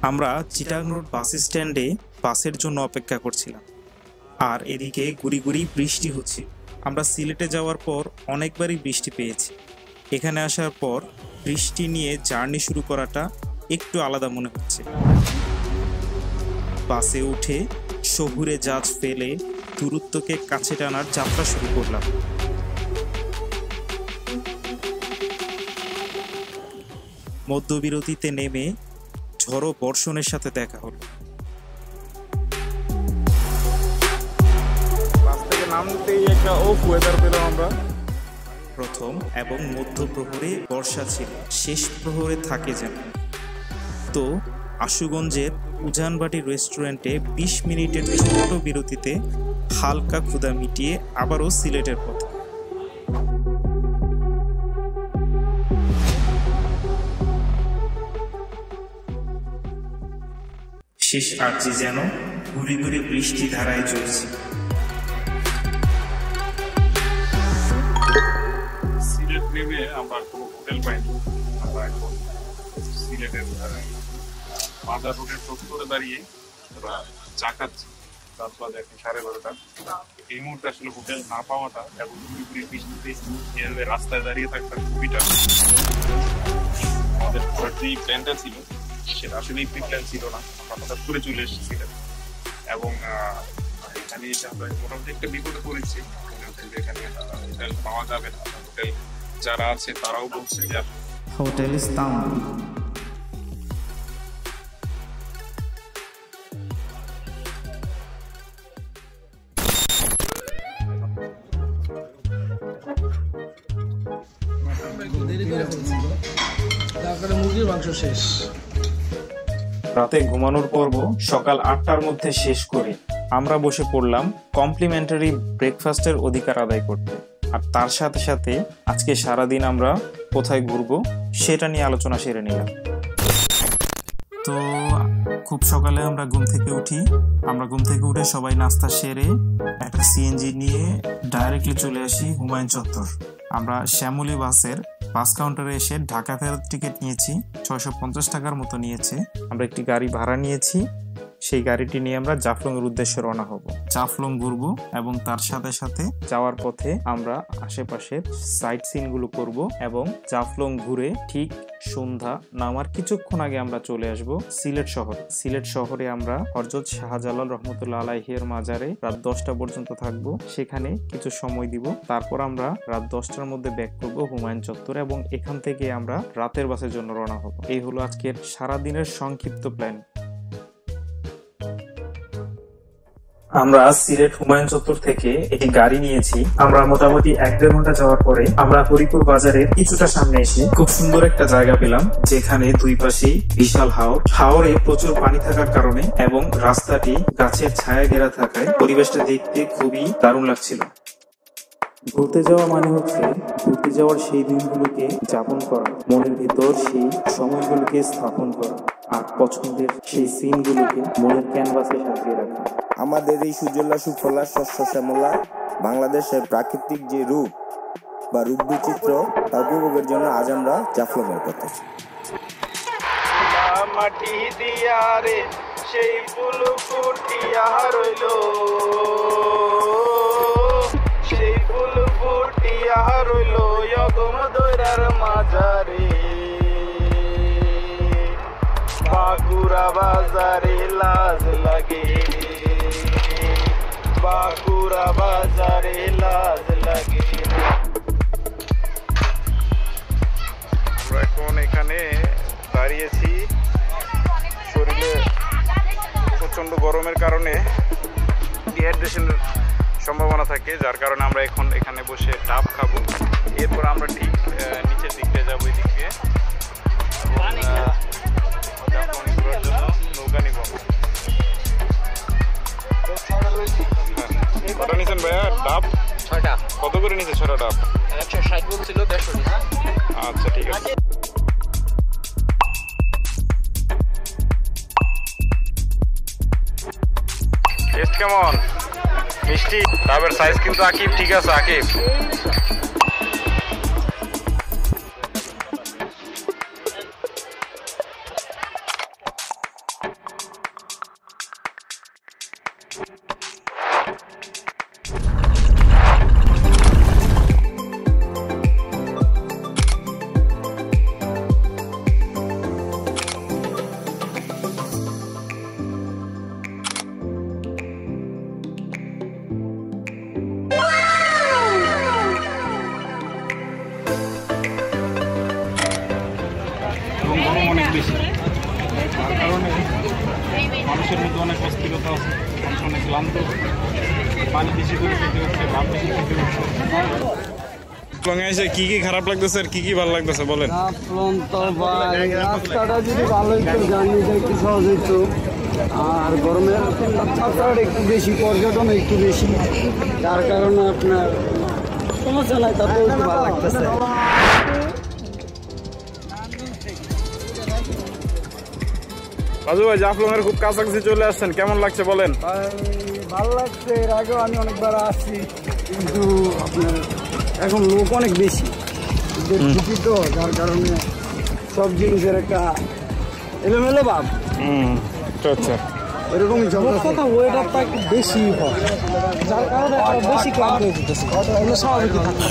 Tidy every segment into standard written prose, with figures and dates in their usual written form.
আমরা চিটাগাং রোড বাস স্ট্যান্ডে বাসের জন্য অপেক্ষা করছিলাম, আর এদিকে গুড়ি গুড়ি বৃষ্টি হচ্ছে। আমরা সিলেটে যাওয়ার পর অনেকবারই বৃষ্টি পেয়েছি। এখানে আসার পর বৃষ্টি নিয়ে জার্নি শুরু করাটা একটু আলাদা মনে হচ্ছে। বাসে উঠে শহুরে জাজ ফেলে দূরত্বকে কাছে টানার যাত্রা শুরু করলাম। মধ্যবিরতিতে নেমে ঝড়ো বর্ষণের সাথে দেখা হলো। নামতেই একটা অফ ওয়েদার পেলাম আমরা। প্রথম এবং মধ্য প্রহরে বর্ষা ছিল, শেষ প্রহরে থাকে যেন। তো আশুগঞ্জের উজানবাটি রেস্টুরেন্টে 20 মিনিটের ছোট বিরতিতে হালকা ক্ষুধা মিটিয়ে আবারও সিলেটের পথে। শেষ আর্জি যেন ঘুরে ঘুরে বৃষ্টি ধারায় চলছে। সিলেট নেমে আমরা কোনো হোটেল পাইনি। আমরা এখন সিলেটের বাজার রোডের চত্বরে দাঁড়িয়ে আমরা চা খাচ্ছি। রাত বাজে এখন 12:30। এই মুহূর্তে আসলে হোটেল না পাওয়াটা এবং ঘুরে ঘুরে বৃষ্টিতে এভাবে রাস্তায় দাঁড়িয়ে থাকতে খুবইটা। আমাদের যেই প্ল্যানটা ছিল সেটা আসলেই প্ল্যান ছিল না। আমরা হঠাৎ করে চলে এসেছিলাম এবং এখানে এসে আমরা মোটামুটি একটা বিপদে পড়েছি। এখানে হোটেল পাওয়া যাবে না। হোটেল যারা আছে তারাও বলছে যে হোটেল ইস্তাম্বুল। মুরগির মাংস শেষ। রাতে ঘুমানোর পর্ব সকাল 8টার মধ্যে শেষ করে আমরা বসে পড়লাম কমপ্লিমেন্টারি ব্রেকফাস্টের অধিকার আদায় করতে। আর তার সাথে সাথে আজকে সারাদিন আমরা কোথায় ঘুরবো সেটা নিয়ে আলোচনা সেরে নিলাম। তো খুব সকালে আমরা ঘুম থেকে উঠে সবাই নাস্তা সেরে একটা সিএনজি নিয়ে ডাইরেক্টলি চলে আসি হুমায়ুন চত্বর। আমরা শ্যামলী বাসের বাস কাউন্টারে এসে ঢাকা ফেরত টিকিট নিয়েছি। 650 টাকার মতো নিয়েছে। আমরা একটি গাড়ি ভাড়া নিয়েছি। সেই গাড়িটি নিয়ে আমরা জাফলং এর উদ্দেশ্যে রওনা হব। জাফলং ঘুরবো এবং তার সাথে সাথে যাওয়ার পথে আমরা আশেপাশের সাইট সিন গুলো করব এবং জাফলং ঘুরে ঠিক সন্ধ্যা নামার কিছুক্ষণ আগে আমরা চলে আসব সিলেট শহরে আমরা হযরত শাহজালাল রহমতুল্লাহ আলাইহির মাজারে রাত 10টা পর্যন্ত থাকবো। সেখানে কিছু সময় দিব। তারপর আমরা রাত 10টার মধ্যে ব্যাক করব হুমায়ুন চত্বর এবং এখান থেকে আমরা রাতের বাসের জন্য রওনা হব। এই হলো আজকের সারাদিনের সংক্ষিপ্ত প্ল্যান। আমরা সিলেট হুমায়ুন চত্বর থেকে একটি গাড়ি নিয়েছি। আমরা মোটামুটি 1-1.5 ঘন্টা যাওয়ার পরে আমরা হরিপুর বাজারের কিছুটা সামনে এসে খুব সুন্দর একটা জায়গা পেলাম, যেখানে দুই পাশেই বিশাল হাওরে প্রচুর পানি থাকার কারণে এবং রাস্তাটি গাছের ছায়া ঘেরা থাকায় পরিবেশটা দেখতে খুবই দারুণ লাগছিল। ঘুরতে যাওয়া মানে হচ্ছে ঘুরতে যাওয়ার সেই দিনগুলোকে যাপন করা, মনের ভিতর সেই সময়গুলোকে স্থাপন করা আর পছন্দের সেই সিনগুলোকে মনের ক্যানভাসে সাজিয়ে রাখা। আমাদের এই সুজলা সুফলা শস্য শ্যামলা বাংলাদেশের প্রাকৃতিক যে রূপ বা রূপ বিচিত্র তা উপভোগের জন্য আজ আমরা জাফলংয়ের পথে। মাটি দিয়া রে সেই ফুল ফুটিয়া রইল, সেই ফুল ফুটিয়া রইল অগম দৈরার মাঝারে, বাঁকুড়া বাজারে লাজ লাগে, বাঁকুড়া বাজারে লাজ লাগে। আমরা এখন এখানে দাঁড়িয়েছি। শরীরে প্রচন্ড গরমের কারণে ডিহাইড্রেশনের সম্ভাবনা থাকে, যার কারণে আমরা এখন এখানে বসে ডাব খাবো। এরপর আমরা ঠিক নিচের দিক দিয়ে যাবো, এই দিক দিয়ে নৌকা নিব। কত নিয়েছেন ভাইয়া ডাব? 6টা। কত করে নিয়েছে 6টা ডাব? 160 বলছিল, 150 নিছে। আচ্ছা ঠিক আছে। টেস্ট কেমন? মিষ্টি? ডাবের সাইজ কিন্তু আকিব ঠিক আছে। আকিব মানুষের মধ্যে অনেক অস্থিরতা আছে, মানুষ অনেক ক্লান্ত, পানি বেশি করে খেতে হচ্ছে, ভাত বেশি খেতে হচ্ছে। এসে কি কি খারাপ লাগতেছে আর কি কি ভালো লাগতেছে বলেন? রাস্তাটা যদি ভালো একটু জার্নিটা একটু সহজ হইতো, আর গরমের তাপমাত্রাটা একটু বেশি, পর্যটন একটু বেশি, যার কারণে আপনার সমস্যা নাই, তাতেও একটু ভালো লাগতেছে। রাজু ভাই, জাফলংয়ের খুব কাছাকাছি চলে আসছেন, কেমন লাগছে বলেন? ভালো লাগছে, এর আগেও আমি অনেকবার আসছি, কিন্তু আপনার এখন লোক অনেক বেশি তো, যার কারণে সব জিনিসের একটা এলোমেলো ভাব। আচ্ছা, এরকমই কথা, ওয়েদারটা একটু বেশি হয়, যার কারণে বেশি ক্লান্ত হয়ে যেতেছে, এগুলো স্বাভাবিক থাকতে।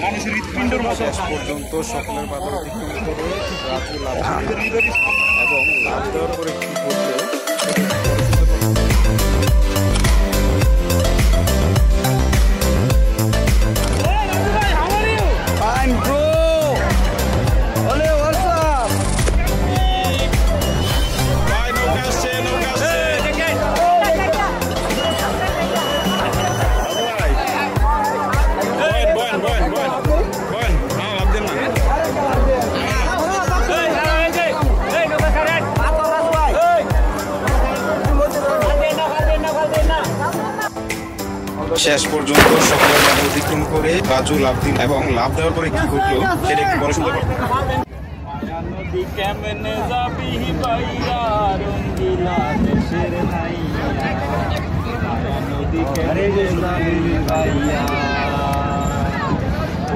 মানুষের হৃৎপিণ্ডের মতো পর্যন্ত সকলের বাধা অতিক্রম করে রাজু লাভ এবং লাভ দেওয়ার পরে কি করলো শেষ পর্যন্ত সকলের বাধা অতিক্রম করে রাজু লাভ দিন এবং লাভ দেওয়ার পরে কি ঘটলো সেটা একটু বড় সুন্দর নদী কেমনে যাবি বাইরা রঙ্গিলা দেশের নাইয়া, নদী কেমনে যাবি বাইয়া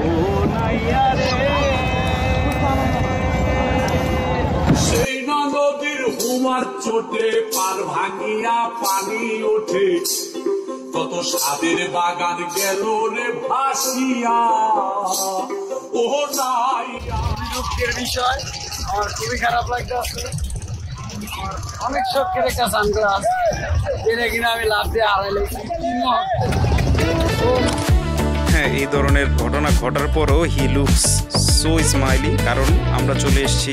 ও নাইয়া রে। সেই নদীর হুমার চোটে পার ভাঙিয়া পানি ওঠে, কত সাদের বাগান গেল রে ভাসিয়া ও নাইয়া। দুঃখের বিষয়, আমার খুবই খারাপ লাগতেছে। অনেক শখের একটা সানগ্লাস যেটা কিনা আমি লাভ দিয়ে হারাইলে। হ্যাঁ, এই ধরনের ঘটনা ঘটার পরও হি লুকস সো স্মাইলি, কারণ আমরা চলে এসেছি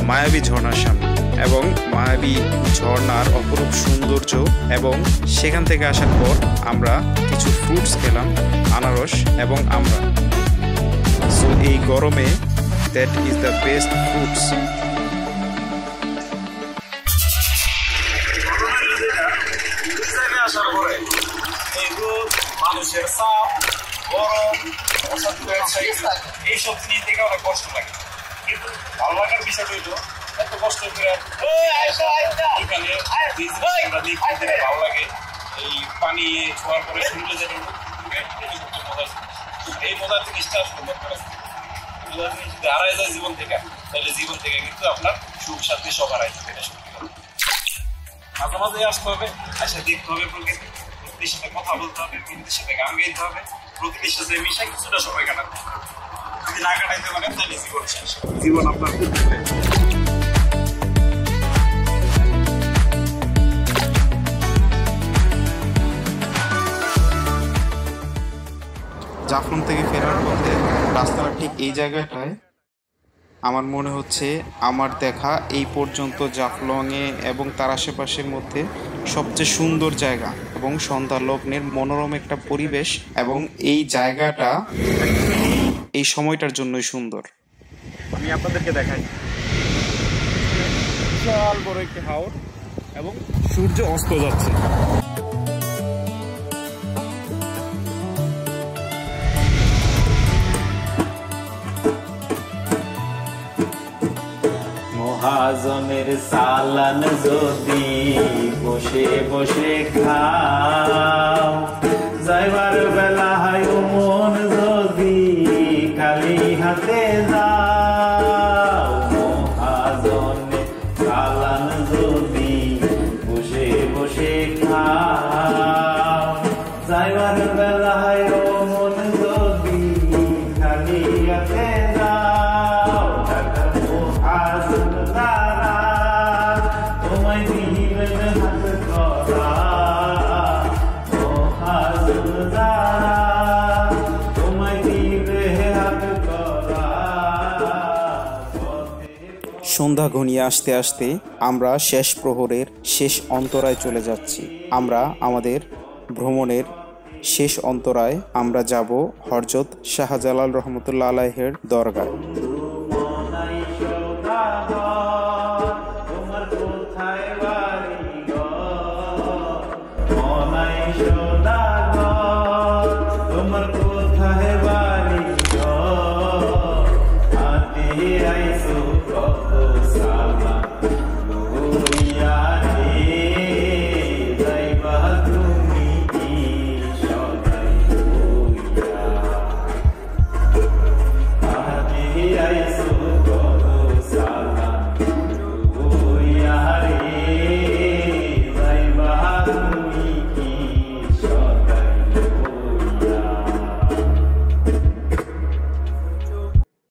মায়াবী ঝর্ণার সামনে এবং মায়াবী ঝর্ণার অপরূপ সৌন্দর্য, এবং সেখান থেকে আসার পর আমরা কিছু ফ্রুটস খেলাম, আনারস এবং আমড়া। সো এই গরমে that is the best fruits. আসার পরে এই রোদ, মানুষের চাপ, গরম, অশান্তি, এইসব জিনিস দেখে অনেক কষ্ট লাগে, কিন্তু ভালো লাগার বিষয়টা হইলো এত কষ্ট করে ভালো লাগে। এই পানি ছোঁয়ার পরে শুনলে যেটা এই মজার জিনিসটা আসলে দরকার আছে। মজার জিনিস যদি হারাই যায় জীবন থেকে, তাহলে জীবন থেকে কিন্তু আপনার সুখ শান্তি সব হারাই যাবে। এটা সত্যি কথা। মাঝে মাঝে আসতে হবে, আসে দেখতে হবে প্রকৃতি, প্রকৃতির সাথে কথা বলতে হবে, প্রকৃতির সাথে গান গাইতে হবে, প্রকৃতির সাথে মিশে কিছুটা সময় কাটাতে হবে। যদি না কাটাইতে পারেন তাহলে জীবন শেষ, জীবন আপনার খুব জাফলং থেকে ফেরার পথে রাস্তাটা ঠিক এই জায়গাটায় আমার মনে হচ্ছে আমার দেখা এই পর্যন্ত জাফলংয়ে এবং তার আশেপাশের মধ্যে সবচেয়ে সুন্দর জায়গা, এবং সন্ধ্যা লগ্নের মনোরম একটা পরিবেশ, এবং এই জায়গাটা এই সময়টার জন্যই সুন্দর। আমি আপনাদেরকে দেখাই, বিশাল বড় একটি হাওর এবং সূর্য অস্ত যাচ্ছে। মহাজনের সালান যদি বসে বসে খাও, যাইবার বেলা হয় মন যদি খালি হাতে যাও। মহাজনের সালান যদি বসে বসে খাও, যাইবার বেলা হয় মন যদি খালি হাতে যাও। সন্ধ্যা ঘনিয়ে আসতে আসতে আমরা শেষ প্রহরের শেষ অন্তরায় চলে যাচ্ছি। আমরা আমাদের ভ্রমণের শেষ অন্তরায় আমরা যাব হযরত শাহজালাল রহমতুল্লাহ আলাইহির দরগায়।